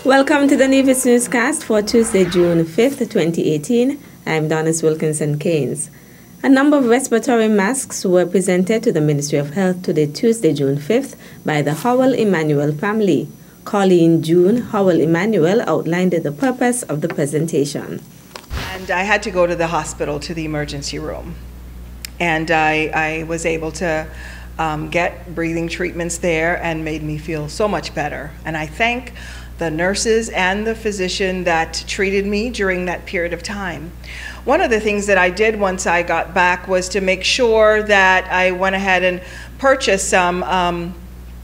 Welcome to the Nevis Newscast for Tuesday, June 5th, 2018. I'm Donis Wilkinson-Keynes. A number of respiratory masks were presented to the Ministry of Health today, Tuesday, June 5th, by the Howell Emanuel family. Colleen June Howell Emanuel outlined the purpose of the presentation. And I had to go to the hospital, to the emergency room. And I was able to get breathing treatments there and made me feel so much better. And I thank the nurses and the physician that treated me during that period of time. One of the things that I did once I got back was to make sure that I went ahead and purchased some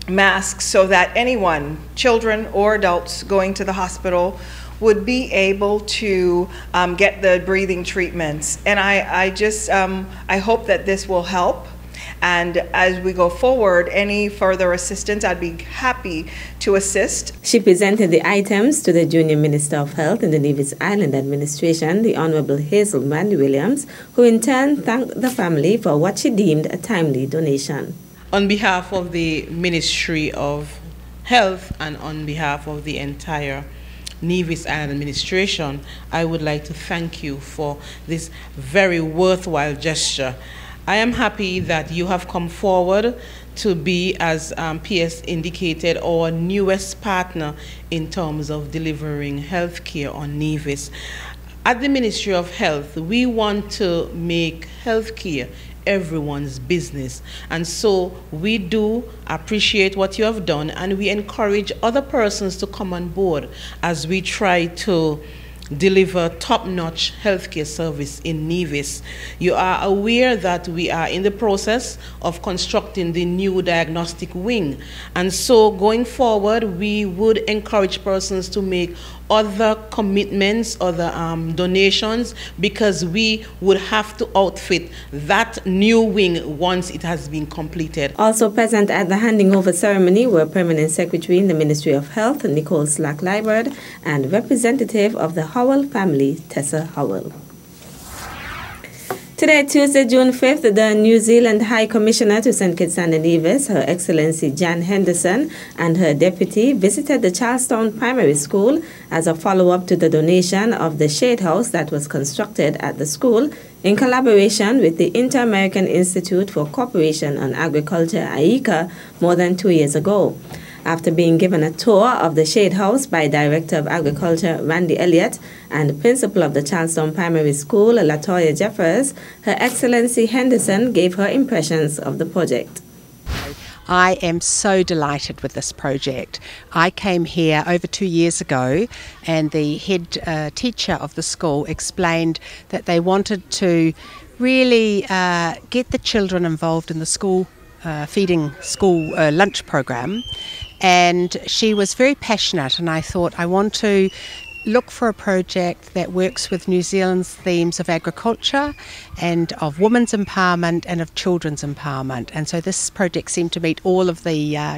masks so that anyone, children or adults going to the hospital, would be able to get the breathing treatments. And I hope that this will help. And as we go forward, any further assistance, I'd be happy to assist. She presented the items to the Junior Minister of Health in the Nevis Island Administration, the Honorable Hazel Williams, who in turn thanked the family for what she deemed a timely donation. On behalf of the Ministry of Health and on behalf of the entire Nevis Island Administration, I would like to thank you for this very worthwhile gesture. I am happy that you have come forward to be, as PS indicated, our newest partner in terms of delivering health care on Nevis. At the Ministry of Health, we want to make health care everyone's business, and so we do appreciate what you have done, and we encourage other persons to come on board as we try to deliver top-notch healthcare service in Nevis. You are aware that we are in the process of constructing the new diagnostic wing, and so going forward we would encourage persons to make other commitments, other donations, because we would have to outfit that new wing once it has been completed. Also present at the handing over ceremony were Permanent Secretary in the Ministry of Health, Nicole Slack-Liburd, and representative of the Howell family, Tessa Howell. Today, Tuesday, June 5th, the New Zealand High Commissioner to St. Kitts and Nevis, Her Excellency Jan Henderson, and her deputy visited the Charlestown Primary School as a follow-up to the donation of the shade house that was constructed at the school in collaboration with the Inter-American Institute for Cooperation on Agriculture, IICA, more than 2 years ago. After being given a tour of the shade house by Director of Agriculture Randy Elliott and Principal of the Charlestown Primary School Latoya Jeffers, Her Excellency Henderson gave her impressions of the project. I am so delighted with this project. I came here over 2 years ago, and the head teacher of the school explained that they wanted to really get the children involved in the school feeding school lunch program, and she was very passionate, and I thought I want to look for a project that works with New Zealand's themes of agriculture and of women's empowerment and of children's empowerment, and so this project seemed to meet all of the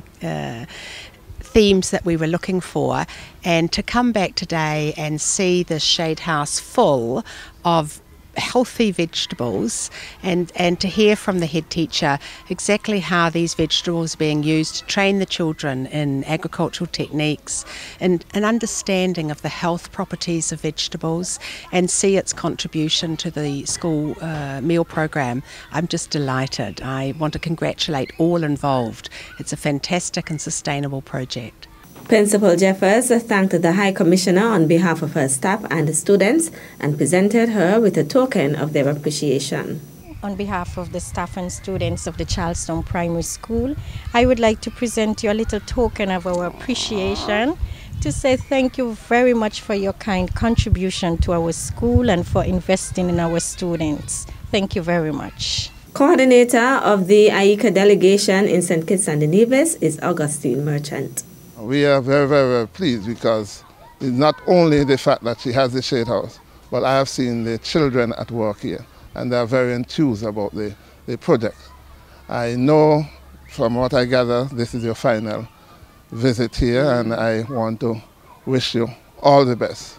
themes that we were looking for. And to come back today and see the shade house full of healthy vegetables, and to hear from the head teacher exactly how these vegetables are being used to train the children in agricultural techniques and an understanding of the health properties of vegetables, and see its contribution to the school meal program. I'm just delighted. I want to congratulate all involved. It's a fantastic and sustainable project. Principal Jeffers thanked the High Commissioner on behalf of her staff and the students and presented her with a token of their appreciation. On behalf of the staff and students of the Charlestown Primary School, I would like to present you a little token of our appreciation to say thank you very much for your kind contribution to our school and for investing in our students. Thank you very much. Coordinator of the IICA delegation in St. Kitts and Nevis is Augustine Merchant. We are very, very, very pleased, because it's not only the fact that she has the shade house, but I have seen the children at work here, and they are very enthused about the project. I know from what I gather, this is your final visit here, and I want to wish you all the best.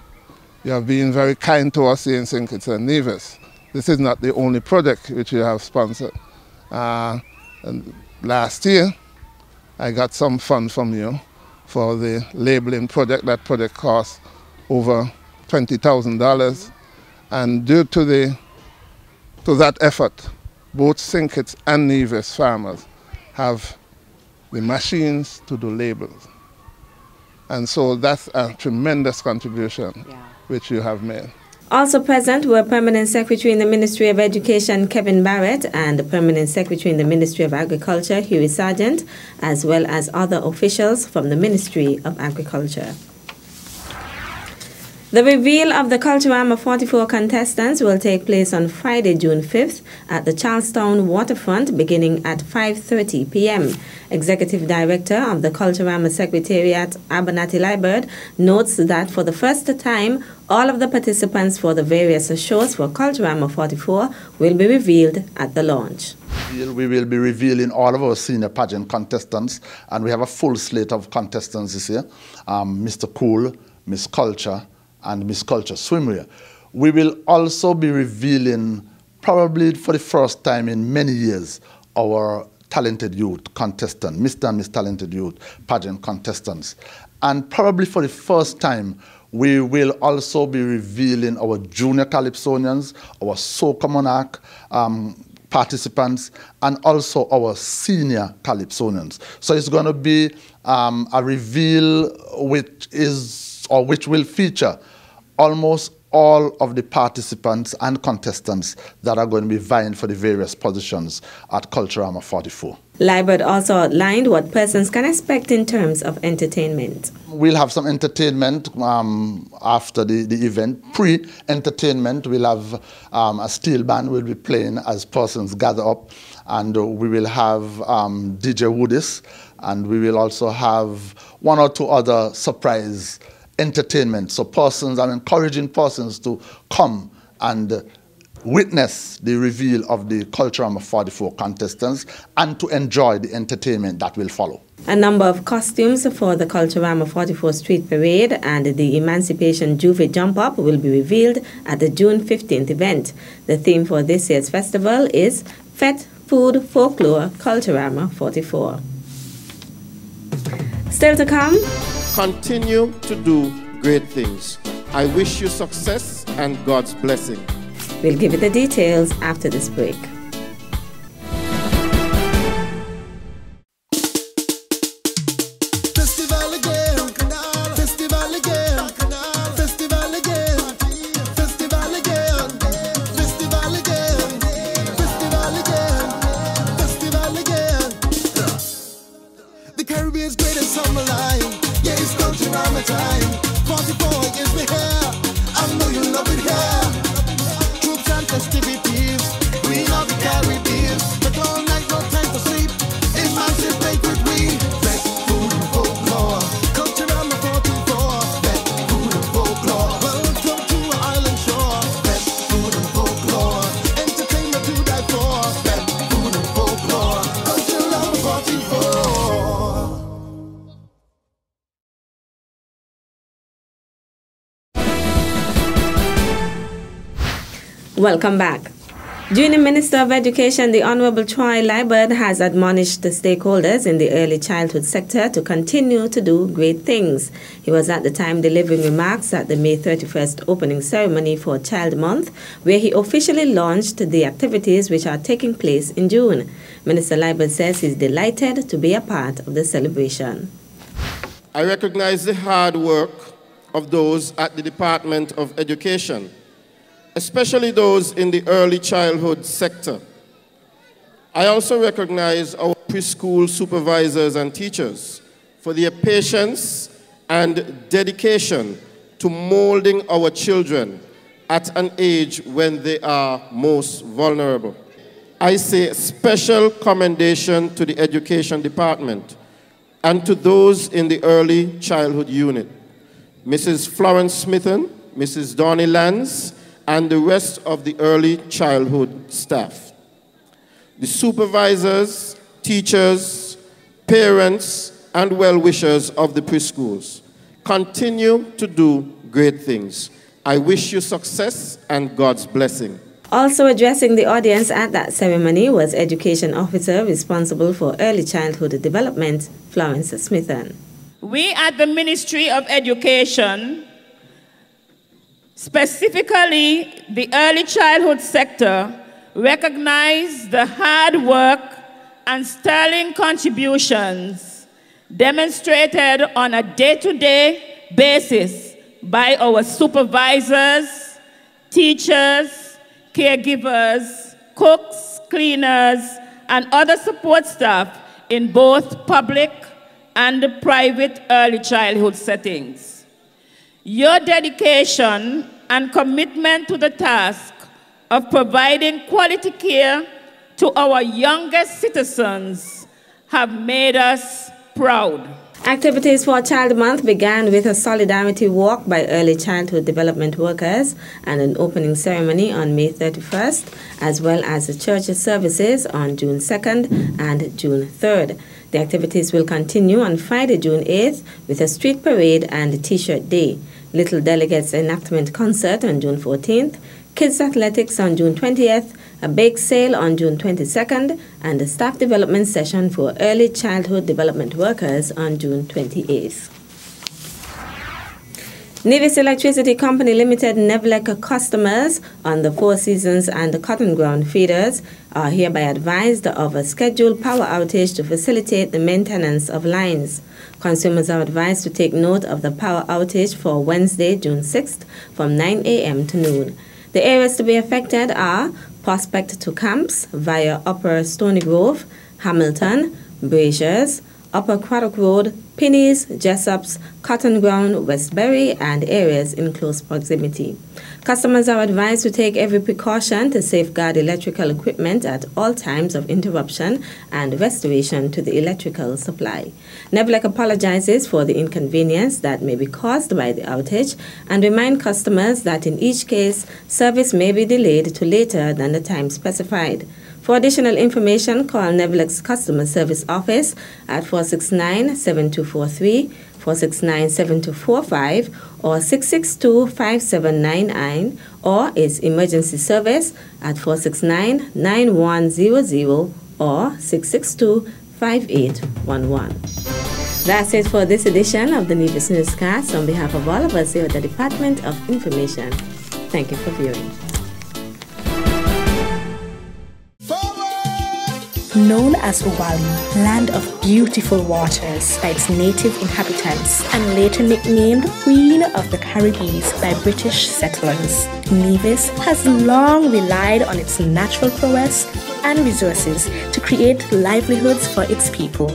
You have been very kind to us here in St. Kitts and Nevis. This is not the only project which you have sponsored. And last year, I got some funds from you for the labeling project. That project cost over $20,000. And due to that effort, both St. Kitts and Nevis farmers have the machines to do labels. And so that's a tremendous contribution which you have made. Also present were Permanent Secretary in the Ministry of Education, Kevin Barrett, and the Permanent Secretary in the Ministry of Agriculture, Huey Sargent, as well as other officials from the Ministry of Agriculture. The reveal of the Culturama 44 contestants will take place on Friday, June 5th at the Charlestown waterfront beginning at 5:30 p.m. Executive Director of the Culturama Secretariat, Abernathy Liburd, notes that for the first time, all of the participants for the various shows for Culturama 44 will be revealed at the launch. We will be revealing all of our senior pageant contestants, and we have a full slate of contestants this year. Mr. Cool, Miss Culture, and Miss Culture Swimwear. We will also be revealing, probably for the first time in many years, our Talented Youth contestant, Mr. and Miss Talented Youth pageant contestants. And probably for the first time, we will also be revealing our junior calypsonians, our soca monarch participants, and also our senior calypsonians. So it's going to be a reveal which will feature almost all of the participants and contestants that are going to be vying for the various positions at Culturama 44. Liburd also outlined what persons can expect in terms of entertainment. We'll have some entertainment after the event. Pre-entertainment, we'll have a steel band will be playing as persons gather up, and we will have DJ Woodis, and we will also have one or two other surprise entertainment. So persons, I'm encouraging persons to come and witness the reveal of the Culturama 44 contestants and to enjoy the entertainment that will follow. A number of costumes for the Culturama 44 Street Parade and the Emancipation Juve Jump Up will be revealed at the June 15th event. The theme for this year's festival is Fet, Food, Folklore, Culturama 44. Still to come, continue to do great things. I wish you success and God's blessing. We'll give you the details after this break. The Caribbean's greatest summer line. Yeah, it's Culturama time. 44 years we here. I know you love it here. Troops and festivities. We love the Caribbean. But all night, no time to sleep. Emancipate with we. Fet, food and folklore. Culturama 44. Fet, food and folklore. Welcome to our island shore. Fet, food and folklore. Entertainment to die for. Fet, food and folklore. Culturama 44. Welcome back. Junior Minister of Education, the Honorable Troy Liburd, has admonished the stakeholders in the early childhood sector to continue to do great things. He was at the time delivering remarks at the May 31st opening ceremony for Child Month, where he officially launched the activities which are taking place in June. Minister Liburd says he's delighted to be a part of the celebration. I recognize the hard work of those at the Department of Education, especially those in the early childhood sector. I also recognize our preschool supervisors and teachers for their patience and dedication to molding our children at an age when they are most vulnerable. I say special commendation to the Education Department and to those in the early childhood unit, Mrs. Florence Smithen, Mrs. Donnie Lands, and the rest of the early childhood staff. The supervisors, teachers, parents, and well-wishers of the preschools continue to do great things. I wish you success and God's blessing. Also addressing the audience at that ceremony was Education Officer responsible for early childhood development, Florence Smithen. We at the Ministry of Education, specifically the early childhood sector, recognize the hard work and sterling contributions demonstrated on a day-to-day basis by our supervisors, teachers, caregivers, cooks, cleaners, and other support staff in both public and private early childhood settings. Your dedication and commitment to the task of providing quality care to our youngest citizens have made us proud. Activities for Child Month began with a solidarity walk by early childhood development workers and an opening ceremony on May 31st, as well as the church services on June 2nd and June 3rd. The activities will continue on Friday, June 8th, with a street parade and a T-shirt day, Little Delegates Enactment Concert on June 14th, Kids Athletics on June 20th, a bake sale on June 22nd, and a staff development session for early childhood development workers on June 28th. Nevis Electricity Company Limited Nevlec customers on the Four Seasons and the Cotton Ground feeders are hereby advised of a scheduled power outage to facilitate the maintenance of lines. Consumers are advised to take note of the power outage for Wednesday, June 6th from 9 a.m. to noon. The areas to be affected are Prospect to Camps via Upper Stony Grove, Hamilton, Braziers, Upper Craddock Road, Pinneys, Jessops, Cotton Ground, Westbury, and areas in close proximity. Customers are advised to take every precaution to safeguard electrical equipment at all times of interruption and restoration to the electrical supply. Nevlec apologizes for the inconvenience that may be caused by the outage and remind customers that in each case, service may be delayed to later than the time specified. For additional information, call Nevlec's Customer Service Office at 469-7243, 469-7245, or 662-5799, or its emergency service at 469-9100 or 662-5811. That's it for this edition of the Nevis Newscast. On behalf of all of us here at the Department of Information, thank you for viewing. Known as Outage, land of beautiful waters by its native inhabitants, and later nicknamed Queen of the Caribbean by British settlers, Nevis has long relied on its natural prowess and resources to create livelihoods for its people.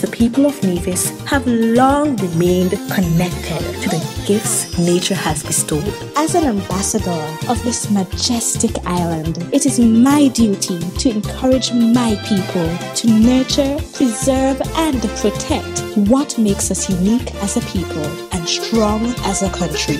The people of Nevis have long remained connected to the gifts nature has bestowed. As an ambassador of this majestic island, it is my duty to encourage my people to nurture, preserve, and protect what makes us unique as a people and strong as a country.